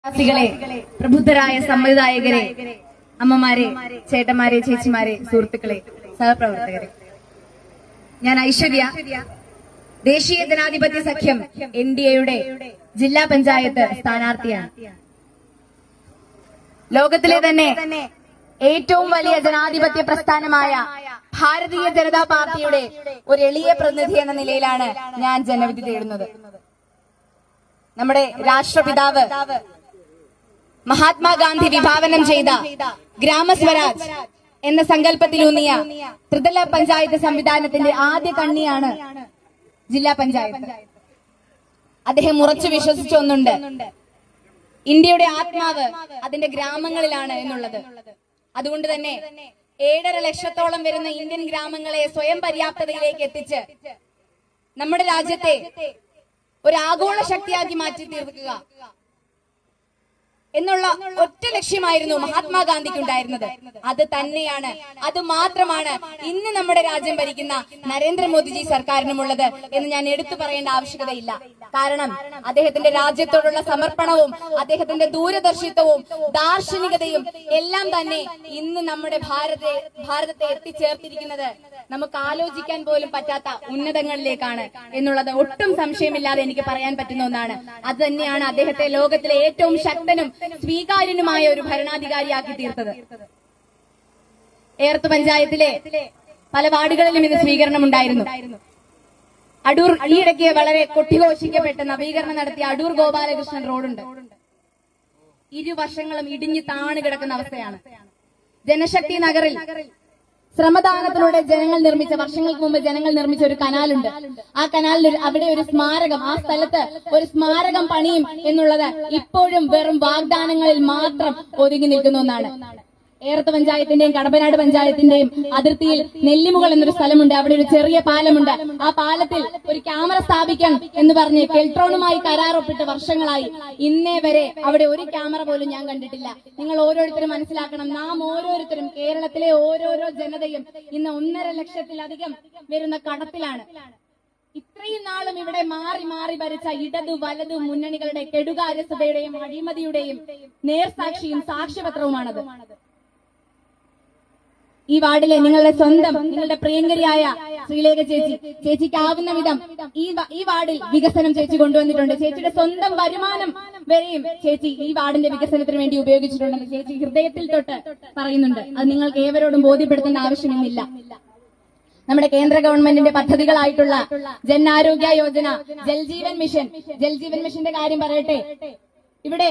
ാസികളെ പ്രബുദ്ധരായ സംവിധായകരെ, അമ്മമാരെ, ചേട്ടന്മാരെ, ചേച്ചിമാരെ, സുഹൃത്തുക്കളെ, സഹപ്രവർത്തകരെ, ഞാൻ ഐശ്വര്യ, ദേശീയ ജനാധിപത്യ സഖ്യം NDAയുടെ ജില്ലാ പഞ്ചായത്ത് സ്ഥാനാർത്ഥിയാണ്. ലോകത്തിലെ തന്നെ ഏറ്റവും വലിയ ജനാധിപത്യ പ്രസ്ഥാനമായ ഭാരതീയ ജനതാ പാർട്ടിയുടെ ഒരു എളിയ പ്രതിനിധി എന്ന നിലയിലാണ് ഞാൻ ജനവിധി തേടുന്നത്. നമ്മുടെ രാഷ്ട്രപിതാവ് മഹാത്മാഗാന്ധി വിഭാവനം ചെയ്ത ഗ്രാമസ്വരാജ് എന്ന സങ്കല്പത്തിലൂന്നിയ ത്രിതല പഞ്ചായത്ത് സംവിധാനത്തിന്റെ ആദ്യ കണ്ണിയാണ് ജില്ലാ പഞ്ചായത്ത്. അദ്ദേഹം ഉറച്ചു വിശ്വസിച്ച ഒന്നുണ്ട്, ഇന്ത്യയുടെ ആത്മാവ് അതിന്റെ ഗ്രാമങ്ങളിലാണ് എന്നുള്ളത്. അതുകൊണ്ട് തന്നെ 7.5 ലക്ഷത്തോളം വരുന്ന ഇന്ത്യൻ ഗ്രാമങ്ങളെ സ്വയം പര്യാപ്തതയിലേക്ക് എത്തിച്ച് നമ്മുടെ രാജ്യത്തെ ഒരു ആഗോള ശക്തിയാക്കി മാറ്റി തീർക്കുക എന്നുള്ള ഒറ്റ ലക്ഷ്യമായിരുന്നു മഹാത്മാഗാന്ധിക്ക് ഉണ്ടായിരുന്നത്. അത് തന്നെയാണ്, അത് മാത്രമാണ് ഇന്ന് നമ്മുടെ രാജ്യം ഭരിക്കുന്ന നരേന്ദ്രമോദിജി സർക്കാരിനുമുള്ളത് എന്ന് ഞാൻ എടുത്തു പറയേണ്ട ആവശ്യകതയില്ല. കാരണം അദ്ദേഹത്തിന്റെ രാജ്യത്തോടുള്ള സമർപ്പണവും അദ്ദേഹത്തിന്റെ ദൂരദർശിത്വവും ദാർശനികതയും എല്ലാം തന്നെ ഇന്ന് നമ്മുടെ ഭാരതത്തെ എത്തിച്ചേർത്തിരിക്കുന്നത് നമുക്ക് ആലോചിക്കാൻ പോലും പറ്റാത്ത ഉന്നതങ്ങളിലേക്കാണ് എന്നുള്ളത് ഒട്ടും സംശയമില്ലാതെ എനിക്ക് പറയാൻ പറ്റുന്ന ഒന്നാണ്. അത് തന്നെയാണ് അദ്ദേഹത്തെ ലോകത്തിലെ ഏറ്റവും ശക്തനും സ്വീകാര്യനുമായ ഒരു ഭരണാധികാരിയാക്കി തീർത്തത്. ഏർത്ത് പഞ്ചായത്തിലെ പല വാർഡുകളിലും ഇത് സ്വീകരണം ഉണ്ടായിരുന്നു. അടൂർ ഈയിടയ്ക്ക് വളരെ കൊട്ടിഘോഷിക്കപ്പെട്ട് നവീകരണം നടത്തിയ അടൂർ ഗോപാലകൃഷ്ണൻ റോഡുണ്ട്. ഇരുവശങ്ങളും ഇടിഞ്ഞു താണു കിടക്കുന്ന അവസ്ഥയാണ്. ജനശക്തി നഗറിൽ ശ്രമദാനത്തിലൂടെ വർഷങ്ങൾക്ക് മുമ്പ് ജനങ്ങൾ നിർമ്മിച്ച ഒരു കനാലുണ്ട്. ആ കനാലിൽ അവിടെ ഒരു സ്മാരകം, ആ സ്ഥലത്ത് ഒരു സ്മാരകം പണിയും എന്നുള്ളത് ഇപ്പോഴും വെറും വാഗ്ദാനങ്ങളിൽ മാത്രം ഒതുങ്ങി നിൽക്കുന്ന ഒന്നാണ്. ഏർത്ത് പഞ്ചായത്തിന്റെയും കടമ്പനാട് പഞ്ചായത്തിന്റെയും അതിർത്തിയിൽ നെല്ലിമുകൾ എന്നൊരു സ്ഥലമുണ്ട്. അവിടെ ഒരു ചെറിയ പാലമുണ്ട്. ആ പാലത്തിൽ ഒരു ക്യാമറ സ്ഥാപിക്കാൻ എന്ന് പറഞ്ഞ് കെൽട്രോണുമായി കരാറൊപ്പിട്ട് വർഷങ്ങളായി. ഇന്നേ വരെ അവിടെ ഒരു ക്യാമറ പോലും ഞാൻ കണ്ടിട്ടില്ല. നിങ്ങൾ ഓരോരുത്തരും മനസ്സിലാക്കണം, നാം ഓരോരുത്തരും, കേരളത്തിലെ ഓരോരോ ജനതയും ഇന്ന് 1.5 ലക്ഷത്തിലധികം വരുന്ന കടത്തിലാണ്. ഇത്രയും നാളും ഇവിടെ മാറി മാറി ഭരിച്ച ഇടതു വലതു മുന്നണികളുടെ കെടുകാര്യസ്ഥതയുടെയും അഴിമതിയുടെയും നേർസാക്ഷിയും സാക്ഷ്യപത്രവുമാണത്. ഈ വാർഡിലെ നിങ്ങളുടെ സ്വന്തം, നിങ്ങളുടെ പ്രിയങ്കരിയായ ശ്രീലേഖ ചേച്ചിക്കാവുന്ന വിധം ഈ വാർഡിൽ വികസനം ചേച്ചി കൊണ്ടുവന്നിട്ടുണ്ട്. ചേച്ചിയുടെ സ്വന്തം വരുമാനം വരെയും ചേച്ചി ഈ വാർഡിന്റെ വികസനത്തിന് വേണ്ടി ഉപയോഗിച്ചിട്ടുണ്ടെന്ന് ചേച്ചി ഹൃദയത്തിൽ തൊട്ട് പറയുന്നുണ്ട്. അത് നിങ്ങൾക്ക് ഏവരോടും ബോധ്യപ്പെടുത്തേണ്ട ആവശ്യമൊന്നുമില്ല. നമ്മുടെ കേന്ദ്ര ഗവൺമെന്റിന്റെ പദ്ധതികളായിട്ടുള്ള ജൻ ആരോഗ്യ യോജന, ജൽജീവൻ മിഷന്റെ കാര്യം പറയട്ടെ. ഇവിടെ